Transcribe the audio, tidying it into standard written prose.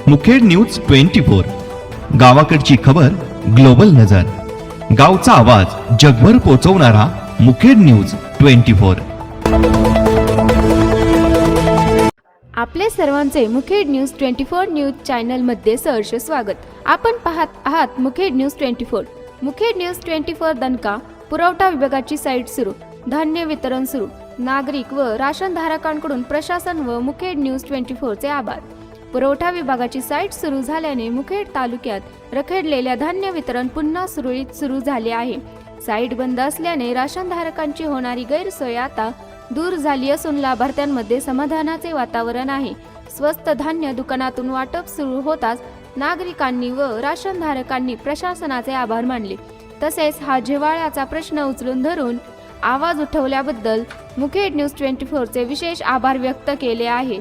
Mukhed news 24, गावाकडची खबर global नजर, गावचा आवाज जगभर पोहोचवणारा मुखेड न्यूज 24। आपले सर्वांचे मुखेड न्यूज 24 न्यूज चॅनलमध्ये सहर्ष स्वागत। आपण पाहत आहात मुखेड न्यूज 24। मुखेड न्यूज 24 दणका पुरवठा विभागाची साईट सुरू, धान्य वितरण सुरू, नागरिक व राशन धारकांकडून प्रशासन व मुखेड न्यूज 24 चे आभार। पुरवठा विभागाची साईट सुरू झाल्याने मुखेड तालुक्यात रखडलेल्या धान्य वितरण पुन्हा सुरळीत सुरू झाले आहे। साईट बंद असल्याने राशन धारकांची होणारी गैरसोय आता दूर झाली असून लाभार्थ्यांमध्ये समाधानाचे वातावरण आहे। स्वस्त धान्य दुकानातून वाटप सुरू होताच नागरिकांनी व राशन धारकांनी प्रशासनाचे आभार मानले। तसेच हा जिव्हाळ्याचा प्रश्न उचलून धरून आवाज उठवल्याबद्दल मुखेड न्यूज 24 चे विशेष आभार व्यक्त केले आहे।